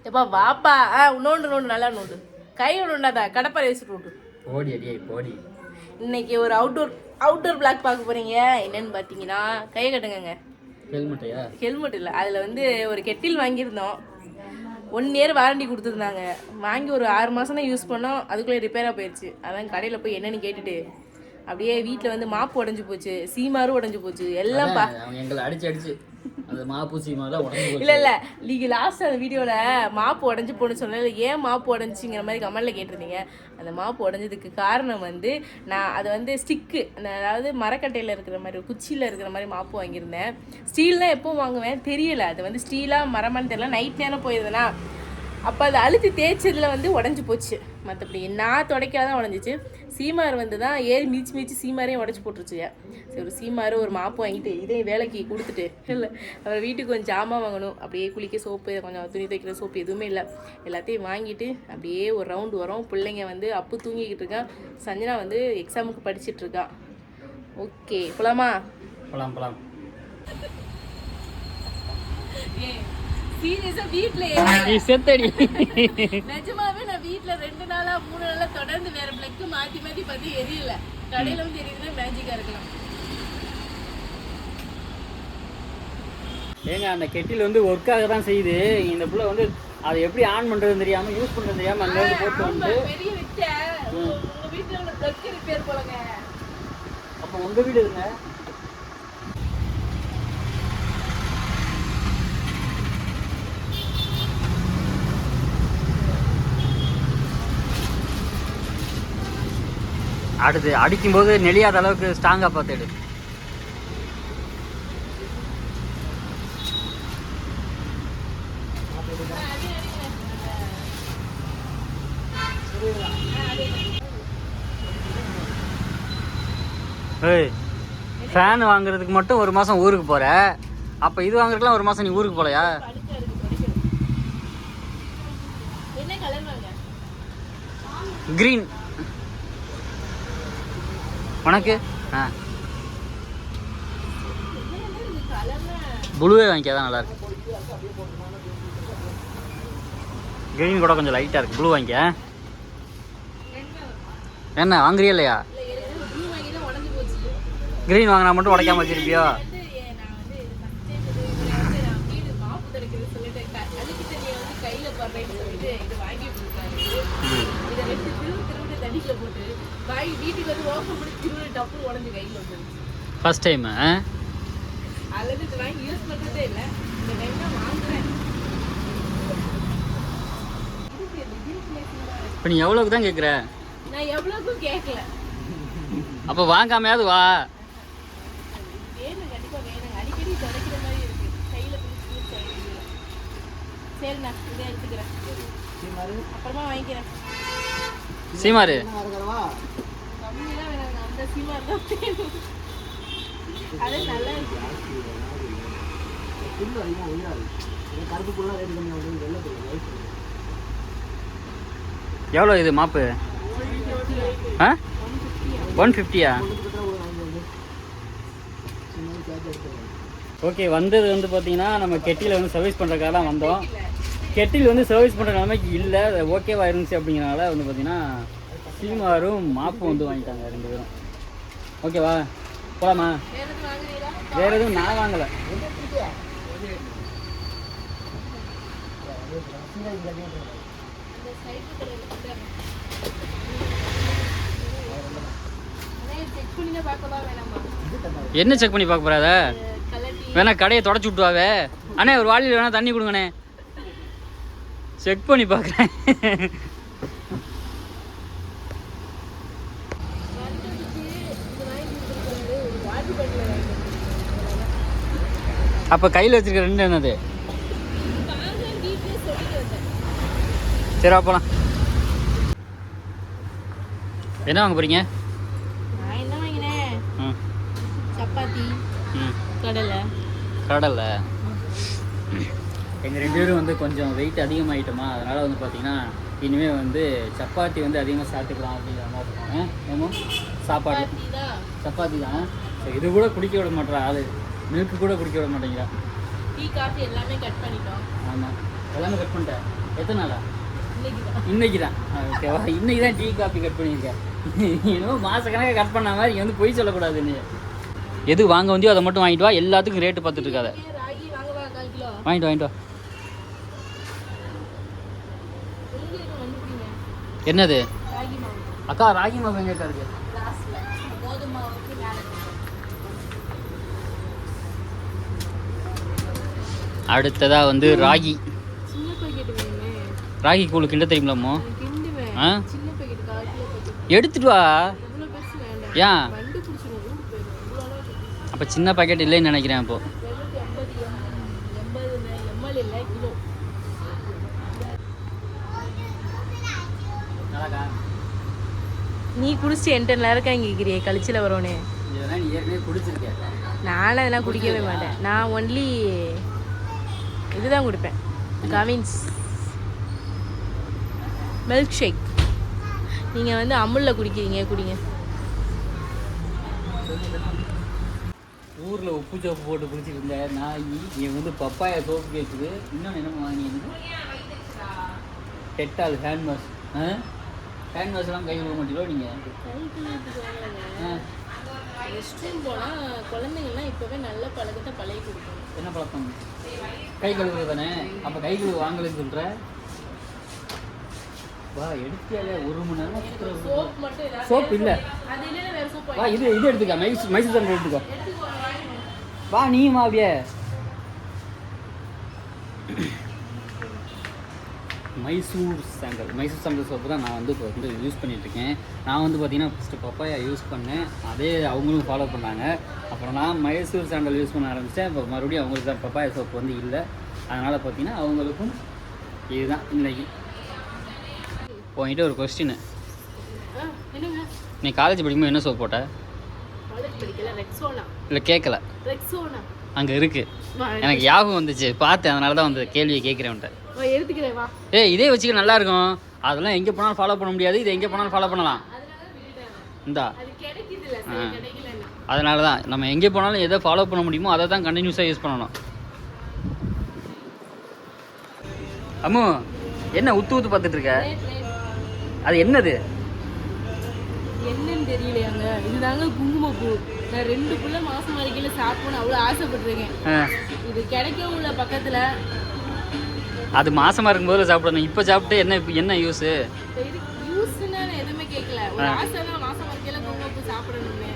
எப்பா வாப்பா நோண்டு நல்லா நோண்டு கை நோண்டாதா கடப்பாரை வச்சுட்டு நோண்டு. போடி அடியே போடி. இன்னைக்கு ஒரு அவுட்டோர் பிளாக் பார்க்க போறீங்க. என்னன்னு பார்த்தீங்கன்னா கையை கட்டுங்க. ஹெல்மெட் இல்லை, அதில் வந்து ஒரு கெட்டில் வாங்கியிருந்தோம். 1 இயர் வாரண்டி கொடுத்துருந்தாங்க. வாங்கி ஒரு 6 மாதம் தான் யூஸ் பண்ணோம். அதுக்குள்ளே ரிப்பேராக போயிடுச்சு. அதான் கடையில் போய் என்னென்னு கேட்டுட்டு அப்படியே வீட்டில் வந்து மாப்பு உடஞ்சி போச்சு, சீமாரும் உடஞ்சி போச்சு, எல்லாம் எங்களை அடிச்சு அது மாப்பு சீமாலாம் உடஞ்சி. இல்லை நீங்கள் லாஸ்ட் அந்த வீடியோவில் மாப்பு உடஞ்சி போன்னு சொன்னல, ஏன் மாப்பு உடஞ்சிங்கிற மாதிரி கமெண்ட்டில் கேட்டிருந்தீங்க. அந்த மாப்பு உடஞ்சதுக்கு காரணம் வந்து நான் அதை வந்து ஸ்டிக்கு, அதாவது மரக்கட்டையில் இருக்கிற மாதிரி குச்சியில் இருக்கிற மாதிரி மாப்பு வாங்கியிருந்தேன். ஸ்டீல் தான் எப்பவும் வாங்குவேன், தெரியலை அது வந்து ஸ்டீலாக மரமானு தெரியல. நைட் நேரம் போயிருந்தேன்னா அப்போ அதை அழுத்தி தேய்ச்சதில் வந்து உடஞ்சி போச்சு. மற்றபடி நான் துடைக்காதான் உடஞ்சிச்சு. சீமார் வந்து தான் ஏறி மிதிச்சு சீமாரையும் உடச்சி போட்டுருச்சு. சரி ஒரு சீமார் ஒரு மாப்பு வாங்கிட்டு இதையும் வேலைக்கு கொடுத்துட்டு இல்லை அப்புறம் வீட்டுக்கு கொஞ்சம் ஜாமான் வாங்கணும். அப்படியே குளிக்க சோப்பு, கொஞ்சம் துணி தைக்கிற சோப்பு எதுவுமே இல்லை. எல்லாத்தையும் வாங்கிட்டு அப்படியே ஒரு ரவுண்டு வரோம். பிள்ளைங்க வந்து அப்பு தூங்கிக்கிட்டு இருக்கான், சஞ்சனா வந்து எக்ஸாமுக்கு படிச்சுட்டு இருக்கான். ஓகே போலாமா? போலாம். சீரியஸா வீட்ல நிஜமாவே நான் வீட்ல 2 நாளா 3 நாளா தொடர்ந்து வேற பிளக்கு மாத்தி பார்த்து எரியல. கடையில வந்து எரியுதுன்னா மேஜிக்கா இருக்கலாம். ஏங்க அந்த கெட்டில் வந்து ஒர்க்காக தான் செய்யுது. இந்த புள்ள வந்து அதை எப்படி ஆன் பண்றதுன்னு தெரியாம யூஸ் பண்றது தெரியாம அங்க வந்து போட்டு வந்து பெரிய விட்ட உங்க வீட்ல உள்ள பிளக் ரிப்பேர் போலங்க. அப்ப உங்க வீடு இருங்க. அடுத்து அடிக்கும்போது நெளியாத அளவுக்கு ஸ்ட்ராங்காக பார்த்துடு. ஏய் ஃபேன் வாங்குறதுக்கு மட்டும் 1 மாதம் ஊருக்கு போகிற, அப்போ இது வாங்குறதுக்குலாம் 1 மாதம் நீ ஊருக்கு போகலையா? கிரீன் உனக்கு ப்ளூவே வாங்கிக்காதான் நல்லா இருக்கு. கிரீன் கூட கொஞ்சம் லைட்டாக இருக்கு, ப்ளூ வாங்கிக்க. என்ன வாங்குறியா இல்லையா? கிரீன் வாங்கினா மட்டும் உடைக்காம வச்சிருப்பியோ? ஃபர்ஸ்ட் டைம் இப்போ நீ எவ்வளோக்கு தான் கேட்குற? நான் எவ்வளோக்கும் கேட்கல. அப்போ வாங்காமையாவது வா. வேணும், கண்டிப்பாக வேணும். அடிக்கடி தொடக்கிற மாதிரி இருக்கு, கையில் பிடிச்சி. சரி நான் இதை எடுத்துக்கிறேன், அப்புறமா வாங்கிக்கிறேன். சீமாரு கம்மியெல்லாம் வேணாங்க, அந்த சீமாரு தான் வேணும். அது நல்லா இருக்கு. எவ்வளோ இது மாப்பு? 150யா? ஓகே, வந்தது வந்து பார்த்தீங்கன்னா நம்ம கெட்டியில் வந்து சர்வீஸ் பண்ணுறதுக்காக தான் வந்தோம். கெட்டில் வந்து சர்வீஸ் பண்ணுற நிலைமைக்கு இல்லை, அது ஓகேவா இருந்துச்சு அப்படிங்கிறனால வந்து பார்த்தீங்கன்னா சீமாரும் மாப்பும் வந்து வாங்கிட்டாங்க 2 பேரும். ஓகேவா போகலாமா? வேறு எதுவும் நான் வாங்கலை. என்ன செக் பண்ணி பார்க்க போறாத? வேணா கடையை தொடச்சு விட்டுவாவே. அண்ணே ஒரு வாளியில் வேணா தண்ணி கொடுங்கண்ணே, செக் பண்ணி பார்க்குறேன். அப்போ கையில் வச்சிருக்க 2 என்னது? சரி போகலாம். என்ன வாங்க போறீங்க? நான் என்ன வாங்கினேன்? சப்பாத்தி, கடலை. எங்கள் 2 பேரும் வந்து கொஞ்சம் வெயிட் அதிகமாகிட்டோமா, அதனால் வந்து பார்த்திங்கன்னா இனிமேல் வந்து சப்பாத்தி வந்து அதிகமாக சாப்பிட்டுக்கலாம் அப்படிங்கிற மாதிரி இருக்காங்க. ஏமோ சாப்பாடு சப்பாத்தி தான். ஸோ இது கூட குடிக்க விட மாட்டேறா ஆள், மில்க்கு கூட குடிக்க விட மாட்டேங்கிறா. டீ காஃபி எல்லாமே கட் பண்ணிட்டோம். ஆமாம், எல்லாமே கட் பண்ணிட்டேன். எத்தனை நாளா? இன்னைக்கு தான். ஓகேவா? இன்னைக்கு தான் டீ காஃபி கட் பண்ணியிருக்கேன். இன்னும் மாதக்கணக்காக கட் பண்ண மாதிரி இங்கே வந்து பொய் சொல்லக்கூடாது. நீ எது வாங்க வந்தியோ அதை மட்டும் வாங்கிட்டு வா. எல்லாத்துக்கும் ரேட்டு பார்த்துட்டு இருக்காத. வாங்கிட்டு வா. என்னது அக்கா? ராகி மாவு எங்க இருக்கு? அடுத்ததா வந்து ராகி கூழு கிண்ட தெரியுமில்லம்மோ? ஆ எடுத்துட்டு வா. ஏன் அப்போ சின்ன பாக்கெட் இல்லைன்னு நினைக்கிறேன். அப்போ நீ குடிச்சு என்கிட்ட நேரம் இங்கே இருக்கிறியே கழிச்சில் வரோனே. இதெல்லாம் நீ ஏற்கனவே குடிச்சிருக்கேன். நானும் அதெல்லாம் குடிக்கவே மாட்டேன். நான் ஒன்லி இதுதான் குடிப்பேன், கவின்ஸ் மில்க் ஷேக். நீங்கள் வந்து அமுலில் குடிக்கிறீங்க, குடிங்க. ஊரில் உப்பு சோப்பு போட்டு குடிச்சிட்டு இருந்த நாய் இவன் வந்து பப்பாயா சோப்பு கேட்குது. இன்னொன்று என்ன வாங்கினது? Dettol hand wash. ஹேண்ட் வாஷ்லாம் கை விட மாட்டீங்களோ நீங்கள்? ரெஸ்ட் ரூம் போனால் குழந்தைங்கள்லாம் இப்போவே நல்ல பழக்கத்தை பழகி கொடுக்கணும். என்ன பழக்கம்? கை கழுவு தானே. அப்போ கை கழுவு வாங்கலன்னு சொல்கிற? வா எடுத்தாலே 1 மணி நேரம். சோப் மட்டும் சோப் இல்லை. அது இல்லைன்னா வேறு சோப். வா இது எடுத்துக்க. மைசூர் சாண்டல் எடுத்துக்கோ. வா நீயும் அப்படியே. மைசூர் சாண்டல் சோப்பு தான் நான் வந்து இப்போ வந்து யூஸ் பண்ணிகிட்ருக்கேன். நான் வந்து பார்த்திங்கன்னா ஃபஸ்ட்டு பப்பாயா யூஸ் பண்ணேன். அதே அவங்களும் ஃபாலோ பண்ணாங்க. அப்புறம் நான் மைசூர் சாண்டல் யூஸ் பண்ண ஆரம்பித்தேன். இப்போ மறுபடியும் அவங்களுக்கு தான் பப்பாயா சோப்பு வந்து இல்லை. அதனால் பார்த்திங்கன்னா அவங்களுக்கும் இதுதான் இன்னைக்கு. போயிட்டு ஒரு கொஸ்டின், நீ காலேஜ் படிக்கும்போது என்ன சோப் போட்ட? இல்லை கேட்கல, அங்கே இருக்கு. எனக்கு ஞாபகம் வந்துச்சு, பார்த்தேன். அதனால தான் வந்து கேள்வியை கேட்குறேன்ட்ட. இதே வச்சுக்க நல்லா இருக்கும். அதெல்லாம் எங்கே போனாலும் ஃபாலோ பண்ண முடியாது. இது எங்கே போனாலும் ஃபாலோ பண்ணலாம். இந்தா அதனால தான் நம்ம எங்கே போனாலும் எதை ஃபாலோ பண்ண முடியுமோ அதை தான் கண்டினியூஸாக யூஸ் பண்ணணும். அம்மு என்ன ஊத்து பார்த்துட்டு இருக்க? அது என்னது? என்னன்னு தெரியலையாங்க. இதுதாங்க குங்குமப்பூ. நான் 2 புள்ள மாசம் வரைக்கும் சாப்பிடணும் அவ்வளோ ஆசைப்பட்டிருக்கேன். இது கிடைக்கவும் உள்ள பக்கத்தில். அது மாசமா இருக்கும்போது சாப்பிடணும். இப்போ சாப்பிட்டு என்ன யூஸ்? யூஸ்னா நான் எதுவுமே கேட்கல. ஒரு ஆசை தான் மாசம் வரைக்கும் குங்குமப்பூ சாப்பிடணும்னு.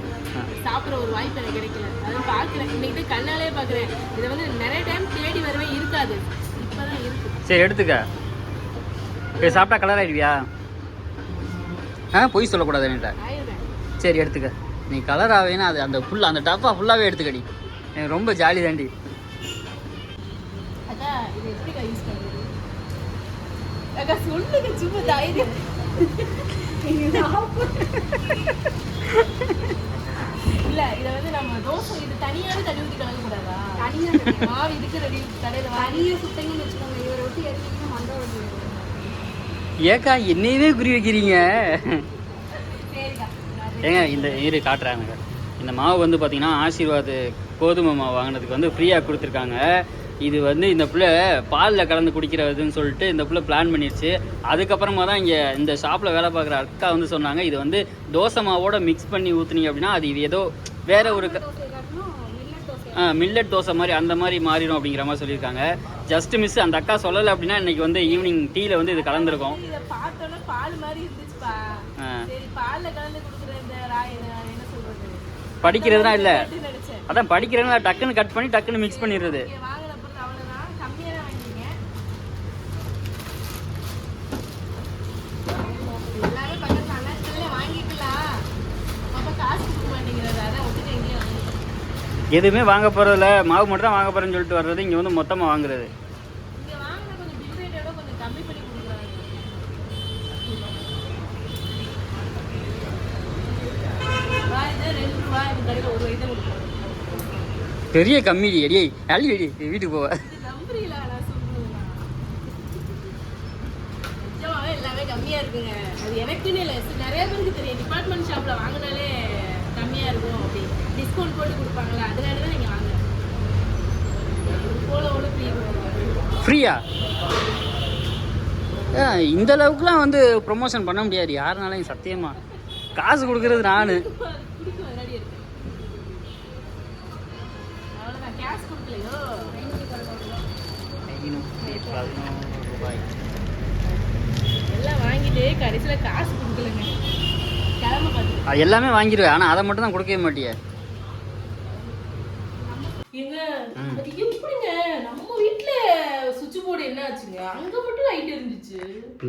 சாப்பிட்ற ஒரு வாய்ப்பு எனக்கு கிடைக்கல. அதை பார்க்குறேன். இன்னைக்கு கண்ணாலே பார்க்குறேன். இதை வந்து நிறைய டைம் தேடி வருவேன், இருக்காது. இப்போதான் இருக்கு. சரி எடுத்துக்க. இப்போ சாப்பிட்டா கலர் ஆயிடுவியா? பொய் சொல்லக்கூடாது என்கிட்ட. சரி எடுத்துக்க. நீ கலர் ஆவேன்னா அது அந்த ஃபுல்லாக அந்த டப்பா ஃபுல்லாகவே எடுத்துக்கடி. எனக்கு ரொம்ப ஜாலி தாண்டி. இல்ல இத வந்து நம்ம தோசை இது தனியாவே தண்ணி ஊத்தி கலக்க கூடாதா? தனியா மாவு இதுக்கு ரெடி கடையில தனியா சுத்தங்கன்னு வச்சுக்கோங்க. இவரை விட்டு எடுத்தீங்கன்னா மண்டை வந்து ஏக்கா என்னையவே குறி வைக்கிறீங்க. ஏங்க இந்த நீர் காட்டுறாங்க. இந்த மாவு வந்து பார்த்தீங்கன்னா ஆசீர்வாத் கோதுமை மாவு வாங்கினதுக்கு வந்து ஃப்ரீயாக கொடுத்துருக்காங்க. இது வந்து இந்த பிள்ளை பாலில் கலந்து குடிக்கிறதுன்னு சொல்லிட்டு இந்த பிள்ளை பிளான் பண்ணிடுச்சு. அதுக்கப்புறமா தான் இங்கே இந்த ஷாப்பில் வேலை பார்க்குற அக்கா வந்து சொன்னாங்க, இது வந்து தோசை மாவோட மிக்ஸ் பண்ணி ஊற்றுனீங்க அப்படின்னா அது இது ஏதோ வேற ஒரு மில்லட் தோசை மாதிரி அந்த மாதிரி மாறிடும் அப்படிங்கிற மாதிரி சொல்லியிருக்காங்க. ஜஸ்ட் மிஸ் அந்த அக்கா சொல்லலை அப்படின்னா இன்னைக்கு வந்து ஈவினிங் டீயில் வந்து இது கலந்துருக்கும். படிக்கிறதுனா இல்லை, அதான் படிக்கிறதுனா டக்குன்னு கட் பண்ணி டக்குன்னு மிக்ஸ் பண்ணிடுறது. எதுவுமே வாங்க போகிறதில்ல, மாவு மட்டும் தான் வாங்க போகிறேன்னு சொல்லிட்டு வர்றது. இங்கே வந்து மொத்தமாக வாங்குறது. பெரிய கம்மி அடியே அள்ளி அடி வீட்டுக்கு போவ. எல்லாமே கம்மியா இருக்குங்க. அது எனக்குன்னு இல்லை, நிறைய பேருக்கு தெரியும். டிபார்ட்மெண்ட் ஷாப்ல வாங்கினாலே கம்மியா இருக்கும் அப்படி டிஸ்கவுண்ட் போட்டு கொடுப்பாங்களா, அதனால தான் நீங்க வாங்க. போலோட ஃப்ரீ ஃப்ரீயா? இந்த அளவுக்குலாம் வந்து ப்ரொமோஷன் பண்ண முடியாது யாருனாலையும் சத்தியமா. காசு கொடுக்கறது நான். குடிக்க விளையாடி இருக்கு அவ்வளோதான். கேஷ் கொடுக்கலையோ? 511 ரூபாய் எல்லாம் வாங்கிட்டு கடைசியில் காசு கொடுக்கலங்க. கிளம்ப பார்த்து அது எல்லாமே வாங்கிடுவேன், ஆனால் அதை மட்டும் தான் கொடுக்கவே மாட்டியே. ஏங்க அது எப்படிங்க நம்ம வீட்ல சுவிட்ச் போர்டு என்ன ஆச்சுங்க? அங்க மட்டும் லைட் இருந்துச்சு.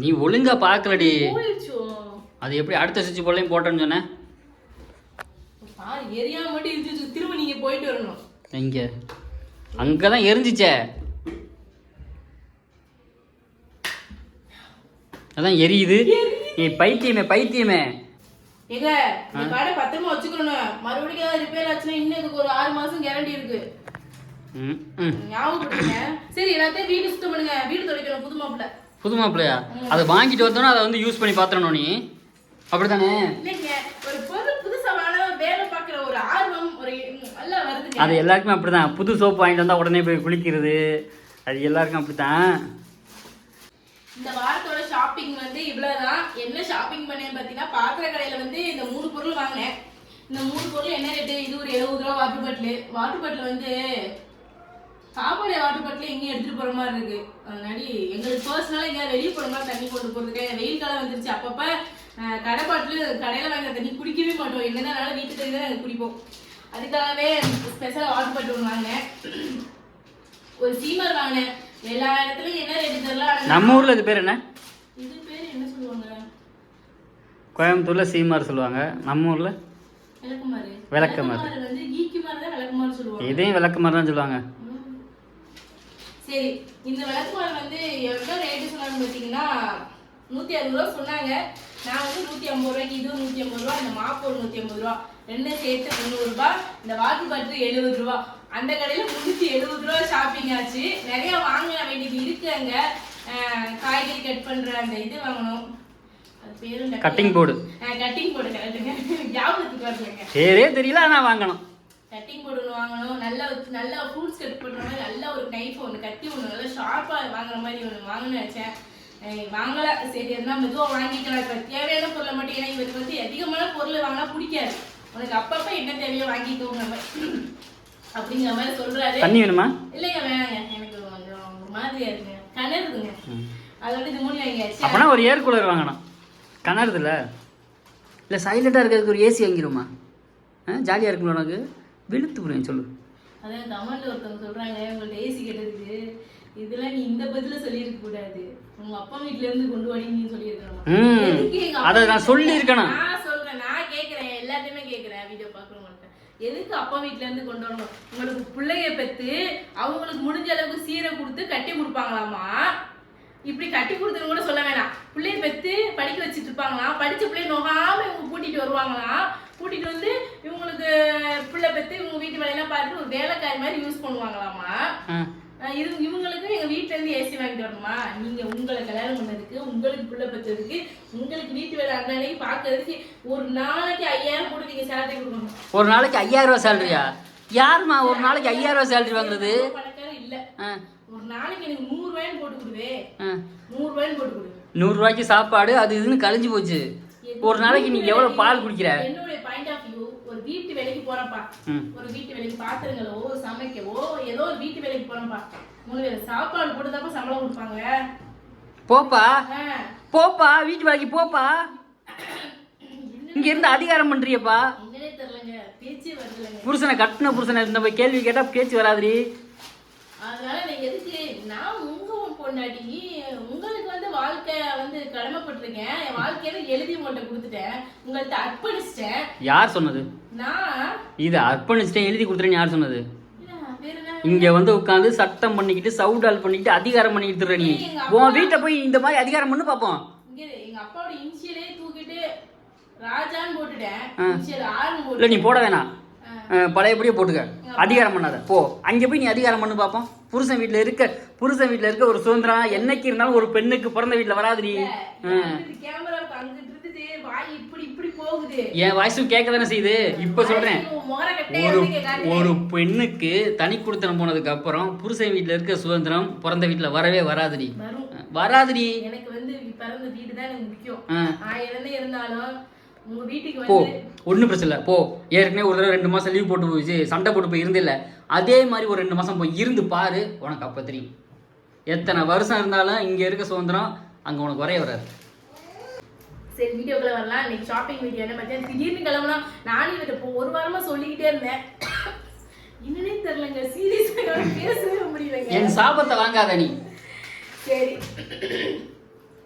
நீ ஒழுங்கா பார்க்கலடி. போயிடுச்சோ? அது எப்படி அடுத்த சுவிட்ச் போர்ட்லையும் போட்டேன்னு சொன்னேன். பாரு எரியாம மட்டும் இருந்துச்சு. திரும்ப நீங்க போயிட்டு வரணும். எங்க? அங்கதான் எரிஞ்சிச்சே. அதான் எரியுது. நீ பைத்தியமே பைத்தியமே. ஏங்க இந்த கடை பத்திரமா வச்சுக்கணும். மறுபடியும் ஏதாவது ரிப்பேர் ஆச்சுன்னா இன்னும் இதுக்கு ஒரு 6 மாசம் கேரண்டி இருக்கு. ஞாபகப்படுத்துங்க. சரி எல்லாத்தையும் வீடு சுத்தம் பண்ணுங்க. வீடு துடைக்கணும். புது மாப்பிள்ள. புது மாப்பிள்ளையா? அதை வாங்கிட்டு வந்தோன்னா அதை வந்து யூஸ் பண்ணி பாத்துறணும் நீ. அப்படித்தானே? இல்லைங்க ஒரு பொருள் புதுசா வேலை பார்க்குற ஒரு ஆர்வம் ஒரு எல்லாம் வருதுங்க. அது எல்லாருக்குமே அப்படிதான். புது சோப்பு வாங்கிட்டு வந்தா உடனே போய் குளிக்கிறது, அது எல்லாருக்கும் அப்படித்தான். இந்த வாரத்தோட ஷாப்பிங் வந்து இவ்வளவுதான். என்ன ஷாப்பிங் பண்ணேன்னு பார்த்தீங்கன்னா பாத்திர கடையில வந்து இந்த 3 பொருள் வாங்கினேன். இந்த 3 பொருள் என்ன ரேட்டு? இது ஒரு 70 ரூபா வாட்டர் பாட்டில். வாட்டர் பாட்டில் வந்து சாப்பாடு வாட்டர் பாட்டில் எங்கேயும் எடுத்துட்டு போற மாதிரி இருக்கு. அதனால எங்களுக்கு பர்சனலா எங்கேயாவது வெளியே போற மாதிரி தண்ணி கொண்டு போறதுக்கு வெயில் காலம் வந்துருச்சு. அப்பப்ப கடை பாட்டில் கடையில வாங்குற தண்ணி குடிக்கவே மாட்டோம். என்னதான் வீட்டு தண்ணி தான் நாங்கள் குடிப்போம். அதுக்காகவே ஸ்பெஷல் வாட்டர் பாட்டில் ஒன்று வாங்கினேன். ஒரு சீமர் வாங்கினேன். எல்லா இடத்துலயும் என்ன ரேட்டு தெரியல. நம்ம ஊர்ல இது பேர் என்ன? இது பேர் என்ன சொல்லுவாங்க? கோயம்புத்தூர்ல சீமார் சொல்லுவாங்க, நம்ம ஊர்ல விளக்குமாறு. விளக்குமாறு வந்து ஈக்குமாறு தான் விளக்குமாறு சொல்லுவாங்க. இதையும் விளக்குமாறு தான் சொல்லுவாங்க. சரி இந்த விளக்குமாறு வந்து எவ்வளோ ரேட்டு சொன்னாங்க பார்த்தீங்கன்னா 160 ரூபா சொன்னாங்க. நான் வந்து 150 ரூபாய்க்கு, இது 150 ரூபா, இந்த மாப்பு ஒரு 150 ரூபா, ரெண்டும் சேர்த்து 300 ரூபா, இந்த வாட்டர் பாட்டில் 70 ரூபா. அந்த கடையில் 370 ரூபா ஷாப்பிங் ஆச்சு. நிறைய வாங்க வேண்டியது இருக்கு. அங்கே காய்கறி கட் பண்ற அந்த இது வாங்கணும். அது பேரு கட்டிங் போர்டு. கட்டிங் போர்டு கரெக்டுங்க. ஞாபகத்துக்கு வரலங்க. பேரே தெரியல ஆனால் வாங்கணும். கட்டிங் போர்டு ஒன்று வாங்கணும். நல்ல ஃப்ரூட்ஸ் கட் பண்ணுற மாதிரி நல்ல ஒரு நைஃப் ஒன்று கட்டி ஒன்று நல்லா ஷார்ப்பாக வாங்குற மாதிரி ஒன்று வாங்கணும்னு நினச்சேன். வாங்கல. சரி இருந்தால் மெதுவாக வாங்கிக்கலாம். இப்போ தேவையான பொருளை மட்டும். ஏன்னா இவருக்கு வந்து அதிகமான பொருள் வாங்கினா பிடிக்காது. உனக்கு அப்பப்போ என்ன தேவையோ வாங்கிக்கோங்க அப்படிங்கிற மாதிரி சொல்றாரு. தண்ணி வேணுமா? இல்லைங்க வேணாங்க, எனக்கு கொஞ்சம் ஒரு மாதிரியா இருக்குங்க, கணருதுங்க. அதோட இது மூணு வாங்கியாச்சு. அப்பனா ஒரு ஏர் கூலர் வாங்கணும். கணருதுல இல்லை சைலண்டாக இருக்கிறதுக்கு ஒரு ஏசி வாங்கிடுமா? ஜாலியாக இருக்கும்ல உனக்கு? வெளுத்து புரியும் சொல்லு. அதான் கமெண்ட்ல ஒருத்தவங்க சொல்றாங்க உங்கள்ட்ட ஏசி கேட்டதுக்கு இதெல்லாம் நீ இந்த பதில சொல்லியிருக்க கூடாது, உங்க அப்பா வீட்டுல இருந்து கொண்டு வாடி நீ சொல்லியிருக்கணும். அதை நான் சொல்லியிருக்கணும். நான் சொல்றேன், நான் கேட்கிறேன், எல்லாத்தையுமே கேட்கிறேன். வீடியோ பாக்குறவங்கள்ட்ட எதுக்கு அப்பா வீட்டுல இருந்து கொண்டு வரணும்? உங்களுக்கு பிள்ளைய பெற்று அவங்களுக்கு முடிஞ்ச அளவுக்கு சீரை கொடுத்து கட்டி கொடுப்பாங்களாமா. இப்படி கட்டி கொடுத்துன்னு கூட சொல்ல வேணாம். பிள்ளைய பெற்று படிக்க வச்சுட்டு இருப்பாங்களாம். படிச்ச பிள்ளைய நோகாம இவங்க கூட்டிட்டு வருவாங்களாம். கூட்டிட்டு வந்து இவங்களுக்கு பிள்ளை பெற்று இவங்க வீட்டு வேலையெல்லாம் பார்த்துட்டு ஒரு வேலைக்காரி மாதிரி யூஸ் பண்ணுவாங்களாமா. இவங்களுக்கு எங்க வீட்டுல இருந்து ஏசி வாங்கிட்டு வரணுமா? நீங்க உங்களை கல்யாணம் பண்ணதுக்கு, உங்களுக்கு பிள்ளை பெற்றதுக்கு, உங்களுக்கு வீட்டு வேலை அன்னைக்கு பாக்குறதுக்கு ஒரு நாளைக்கு 5000 போட்டு நீங்க சேலரி கொடுக்கணும். ஒரு நாளைக்கு 5000 ரூபாய் சேலரியா? யாருமா ஒரு நாளைக்கு 5000 ரூபாய் சேலரி வாங்குறது? பணக்காரன் இல்ல. ஒரு நாளைக்கு எனக்கு 100 ரூபாய்னு போட்டு கொடுவே. 100 ரூபாய்னு போட்டு கொடு. 100 ரூபாய்க்கு சாப்பாடு அது இதுன்னு கழிஞ்சு போச்சு. ஒரு நாளைக்கு நீ எவ்வளவு பால் குடிக்கிற? என்னுடைய பாயிண்ட் ஆஃப் வியூ, ஒரு வீட்டு வேலைக்கு போறப்பா, ஒரு வீட்டு வேலைக்கு பாத்திரங்களோ சமைக்கவோ ஏதோ ஒரு வீட்டு வேலைக்கு போறப்பா, 3 வேளை சாப்பாடு போட்டுதாப்பா சம்பளம் கொடுப்பாங்க. போப்பா போப்பா, வீட்டு வேலைக்கு போப்பா. இங்க இருந்து அதிகாரம் பண்றியப்பா. என்னன்னே தெரியலங்க, பேச்சு வரலங்க. புருஷனை கட்டின புருஷனை இந்த கேள்வி கேட்டா பேச்சு வராதுடி. அதனால நான் எதுக்கு, நான் உங்க பொண்டாட்டி, உங்களுக்கு வந்து வாழ்க்கை வந்து கடமைப்பட்டிருக்கேன். என் வாழ்க்கையில எழுதி உங்கள்கிட்ட கொடுத்துட்டேன், உங்கள்கிட்ட அர்ப்பணிச்சிட்டேன். யார் சொன்னது? நான் இது அர்ப்பணிச்சிட்டேன் எழுதி கொடுத்துறேன்னு யார் சொன்னது? இங்க வந்து உட்காந்து சட்டம் பண்ணிக்கிட்டு சவுடால் பண்ணிக்கிட்டு அதிகாரம் பண்ணிக்கிட்டு நீ உன் வீட்டை போய் இந்த மாதிரி அதிகாரம் பண்ணு பாப்போம். இங்க எங்க அப்பாவோட இனிஷியலே தூக்கிட்டு ராஜான்னு போட்டுட்டேன். இனிஷியல் ஆர்னு போட்டு. இல்ல நீ போட வேணாம், பழையபடியே போட்டுக்க. அதிகாரம் பண்ணாத, போ அங்க போய் நீ அதிகாரம் பண்ணு பாப்போம். புருஷன் வீட்டுல இருக்க ஒரு சுதந்திரம் என்னைக்கு இருந்தாலும் ஒரு பெண்ணுக்கு பிறந்த வீட்டுல வராது. நீ கேமராவுக்கு அங்கிட்டு இருந்து கத்துது, வாய் இப்படி இப்படி போகுது. என் வாய்ஸும் கேட்க தானே செய்யுது. இப்போ சொல்றேன், ஒரு பெண்ணுக்கு தனி குடித்தனம் போனதுக்கு அப்புறம் புருஷன் வீட்டுல இருக்க சுதந்திரம் பிறந்த வீட்டுல வரவே வராதுடி. வராதுடி. எனக்கு வந்து பிறந்த வீடு தான் எனக்கு முக்கியம். 1000 இருந்தாலும் உங்க வீட்டுக்கு போ, வந்து ஒன்றும் பிரச்சனை இல்லை போ. ஏற்கனவே ஒரு தடவை 2 மாசம் லீவ் போட்டு போயிடுச்சு, சண்டை போட்டு போய் இருந்தில்ல, அதே மாதிரி ஒரு 2 மாசம் போய் இருந்து பாரு, உனக்கு அப்போ தெரியும். எத்தனை வருஷம் இருந்தாலும் இங்கே இருக்க சுதந்திரம் அங்கே உனக்கு வரைய வராது. சரி, வீடியோக்குள்ள வரலாம். இன்னைக்கு ஷாப்பிங் வீடியோ என்ன பார்த்தா திடீர்னு கிளம்புனா. நானும் இவர்கிட்ட இப்போ ஒரு வாரமா சொல்லிக்கிட்டே இருந்தேன், என்னன்னே தெரியலங்க, சீரியஸாக பேசவே முடியலங்க. என் சாபத்தை வாங்காத நீ. சரி,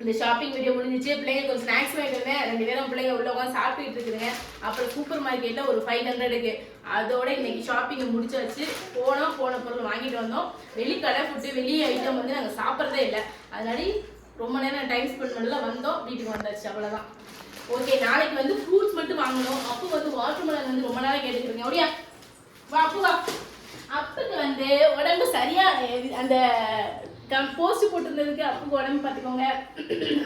இந்த ஷாப்பிங் வீடியோ முடிஞ்சிச்சு. பிள்ளைங்க கொஞ்சம் ஸ்நாக்ஸ் வாங்கிட்டு 2 பேரும் பிள்ளைங்க உள்ள உட்காந்து சாப்பிட்டுட்டு இருக்குதுங்க. அப்புறம் சூப்பர் மார்க்கெட்ல ஒரு 500க்கு. அதோட இன்னைக்கு ஷாப்பிங்கை முடிச்சாச்சு. போன பொருள் வாங்கிட்டு வந்தோம். வெளிக்கடை ஃபுட்டு, வெளி ஐட்டம் வந்து நாங்கள் சாப்பிட்றதே இல்லை. அதனால ரொம்ப நேரம் டைம் ஸ்பெண்ட் பண்ணல, வந்தோம், வீட்டுக்கு வந்தாச்சு, அவ்வளோதான். ஓகே, நாளைக்கு வந்து ஃப்ரூட்ஸ் மட்டும் வாங்கணும். அப்போ வந்து வாட்டர்மெலன் வந்து ரொம்ப நேரம் கேட்டுக்கிறீங்க. அப்படியா வா அப்பு வா. அப்புக்கு வந்து உடம்பு சரியா அந்த போஸ்ட் போட்டிருந்ததுக்கு அப்புக்கு உடம்பு பார்த்துக்கோங்க,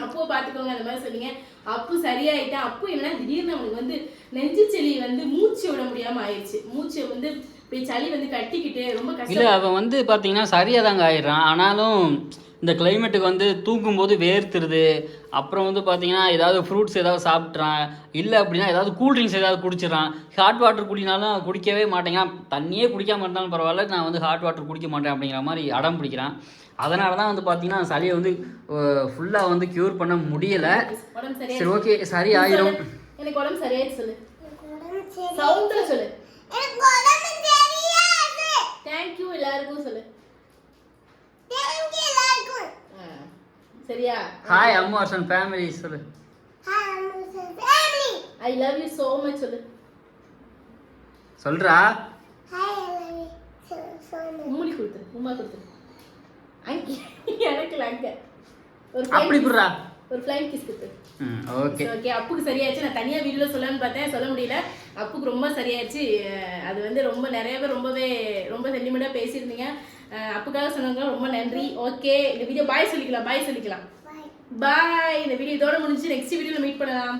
அப்புவை பார்த்துக்கோங்க அந்த மாதிரி சொன்னீங்க. அப்பு சரியாயிட்டேன். அப்பு என்னன்னா திடீர்னு அவனுக்கு வந்து நெஞ்சு சளி வந்து மூச்சு விட முடியாம ஆயிடுச்சு. மூச்சு வந்து இப்படி சளி வந்து கட்டிக்கிட்டு ரொம்ப கஷ்டம். இல்லை, அவன் வந்து பார்த்தீங்கன்னா சரியாக தாங்க ஆயிடுறான். ஆனாலும் இந்த கிளைமேட்டுக்கு வந்து தூங்கும்போது வேர்த்துருது. அப்புறம் வந்து பார்த்தீங்கன்னா ஏதாவது ஃப்ரூட்ஸ் ஏதாவது சாப்பிட்றான், இல்லை அப்படின்னா ஏதாவது கூல்ட்ரிங்க்ஸ் ஏதாவது குடிச்சிடறான். ஹாட் வாட்டர் குடினாலும் குடிக்கவே மாட்டேங்கிறான். தண்ணியே குடிக்காம இருந்தாலும் பரவாயில்ல, நான் வந்து ஹாட் வாட்டர் குடிக்க மாட்டேன் அப்படிங்கிற மாதிரி அடம் பிடிக்கிறான். அதனால தான் வந்து பார்த்தீங்கன்னா சளியை வந்து ஃபுல்லாக வந்து க்யூர் பண்ண முடியலை. சரி, ஓகே, சரி ஆயிரும். எனக்கு உடம்பு சரியாயிடுச்சு சொல்லு, சவுண்ட்ல சொல்லு. தேங்க்யூ எல்லாருக்கும் சொல்லு. சரியா? ஹாய் அம்மார்சன் ஃபேமிலி சொல்லு. I love you so much சொல்லு. சொல்றா. உம்முடி கொடுத்து, உம்மா கொடுத்து. அங்கி எனக்கு லாங்க ஒரு அப்படி குடுறா, ஒரு ஃப்ளைங் கிஸ் கொடுத்து. ஓகே ஓகே, அப்புக்கு சரியாச்சு. நான் தனியாக வீடியோவில் சொல்லலாம்னு பார்த்தேன், சொல்ல முடியல. அப்புக்கு ரொம்ப சரியாச்சு. அது வந்து ரொம்ப நிறைய பேர் ரொம்ப சென்டிமெண்ட்டாக பேசியிருந்தீங்க. அப்புக்காக சொன்னவங்க ரொம்ப நன்றி. ஓகே, இந்த வீடியோ பாய் சொல்லிக்கலாம். பாய். இந்த வீடியோ இதோட முடிஞ்சு நெக்ஸ்ட் வீடியோவில் மீட் பண்ணலாம்.